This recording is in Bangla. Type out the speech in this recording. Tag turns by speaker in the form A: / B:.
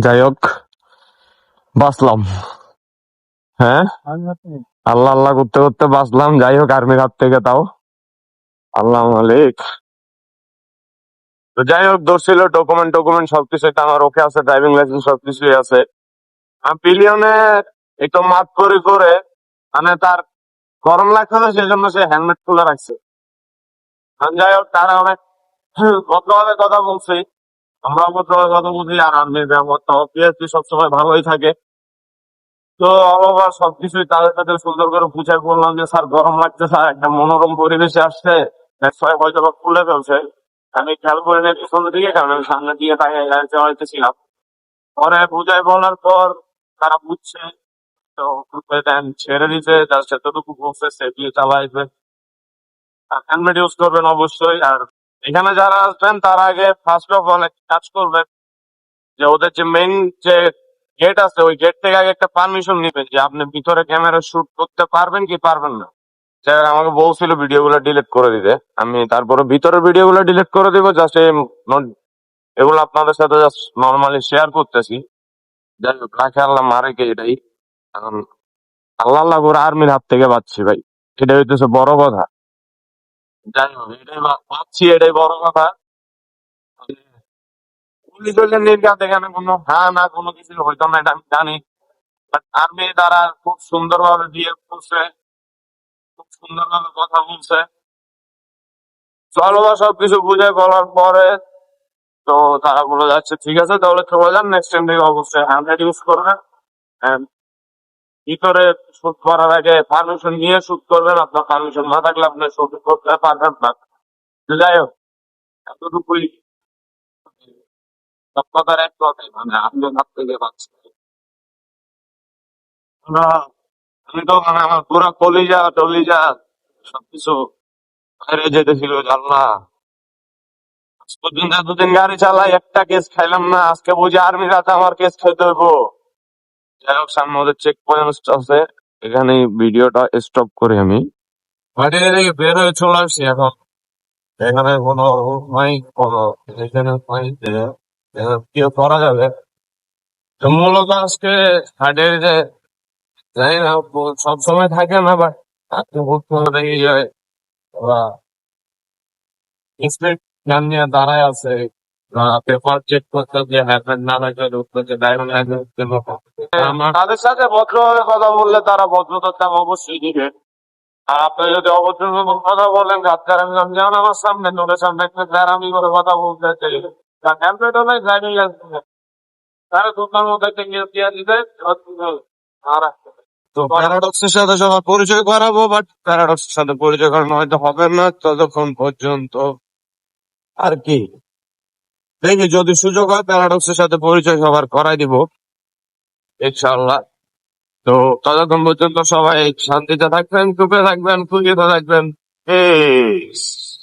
A: যাই হোক, বাঁচলাম। হ্যাঁ, আল্লাহ আল্লাহ করতে করতে বাঁচলাম। যাই হোক, আর্মির হাত থেকে তাও আল্লাহ মালিক। তো যাই হোক, ধরছিল ডকুমেন্ট টকুমেন্ট সবকিছু আমার ওকে আছে, ড্রাইভিং লাইসেন্স সবকিছুই আছে। আমি পিলিয়নে একটু মাত করে করে মানে তার গরম লাগছে না, সেই জন্য সে হেলমেট খুলে রাখছে। যাই হোক, তারা অনেক ভদ্রভাবে কথা বলছে, আমরা ভদ্রভাবে কথা বলছি। আর আর্মির ব্যবহারটা অবভিয়াসলি সবসময় ভালোই থাকে। তো আবার সবকিছুই তাদের সাথে সুন্দর করে বুঝাই বললাম যে স্যার গরম লাগছে, স্যার একটা মনোরম পরিবেশে আসছে, হয়তো বা খুলে ফেলছে। আমি খেয়াল করে নিয়ে পিছন দিকে, কারণ আমি সামনের দিকে তাই ছিলাম। পরে বুঝাই বলার পর তারা বুঝছে, তো দেন ছেড়ে দিছে। জাস্ট এতটুকু বলছে সেফলি চালাইবে, হেলমেট ইউজ করবেন অবশ্যই। আর এখানে যারা আসবেন তার আগে ফার্স্ট অফ অল একটা কাজ করবেন, যে ওদের যে মেইন যে গেট আছে ওই গেট থেকে আগে একটা পারমিশন নিবেন, যে আপনি ভিতরে ক্যামেরা শুট করতে পারবেন কি পারবেন না। স্যার আমাকে বলছিল ভিডিও গুলো ডিলিট করে দিতে, আমি তারপরে ভিতরের ভিডিও গুলো ডিলিট করে দিব। জাস্ট এগুলো আপনাদের সাথে জাস্ট নর্মালি শেয়ার করতেছি। যাই হোক, রাখে আল্লাহ মারে কে, এটাই এখন আল্লাহ আল্লাহ করে আর্মির হাত থেকে বাঁচছি ভাই, এটাই হইতেছে বড় কথা। যাই হোক, এটাই পাচ্ছি, এটাই বড় কথা। পুলিশ হইলে নির্ঘাত, এখানে কোনো হ্যাঁ না কোনো কিছু হইতো না, এটা আমি জানি। বাট আর্মি দ্বারা খুব সুন্দরভাবে বিহেভ করছে, খুব সুন্দরভাবে কথা বলছে। চলো, সবকিছু বুঝে বলার পরে তো তারা বলে যাচ্ছে ঠিক আছে তাহলে চলে যান, নেক্সট টাইম থেকে অবশ্যই হ্যান্ডহেড ইউজ করবেন। And ভিতরে শুট করার আগে পারমিশন নিয়ে শুট করবেন, আপনার পারমিশন না থাকলে আপনি শুট করতে পারবেন না। তো যাই হোক, এতটুকুই সব কথার এক কথাই, মানে আপনি হাত থেকে পাচ্ছেন। আমি তো মানে আমার পুরা কলিজা টলিজা সবকিছু বাইরে যেতেছিল। আল্লাহ, আজ পর্যন্ত এতদিন গাড়ি চালাই একটা কেস খাইলাম না, আজকে বুঝি আর্মির হাতে আমার কেস খাইতে হইব। যাই হোক, সামনে ওদের চেক পয়েন্ট আছে, এখানে ভিডিওটা স্টপ করি আমি। বাড়ি থেকে বের হয়ে চলে আসছি এখন। এখানে কোনো রুম নাই, কোনো এখানে নাই যে কেউ করা যাবে। তো মূলত আজকে হাটের যে জানি না, সব সময় থাকে না, বাট আজকে হুট করে দেখি যায় ওরা স্পিড গান নিয়ে দাঁড়ায় আছে, পেপার চেক করতে, যে হেলমেট না রাখলে ঢুকতেছে, ড্রাইভিং লাইসেন্স তাদের সাথে ভদ্রভাবে কথা বললে তারা ভদ্রতা অবশ্যই দিবে। আর আপনি যদি অভদ্রভাবে কথা বলেন, যেমন আমার সামনে নোটের সামনে আমি করে কথা বলতে চাই, তার হেলমেটও নাই, ড্রাইভিং লাইসেন্স নেই, তারা দোকান মধ্যে দিয়ে দিতে। আর তো প্যারাডক্সের সাথে সবার পরিচয় করাবো, বাট প্যারাডক্সের সাথে পরিচয় করানো হয়তো হবে না ততক্ষণ পর্যন্ত। আর কি, দেখি যদি সুযোগ হয় প্যারাডক্সের সাথে পরিচয় সবার করাই দিব ইনশাআল্লাহ। তো ততক্ষণ পর্যন্ত সবাই শান্তিতে থাকবেন, সুখে থাকবেন, খুশিতে থাকবেন। Peace.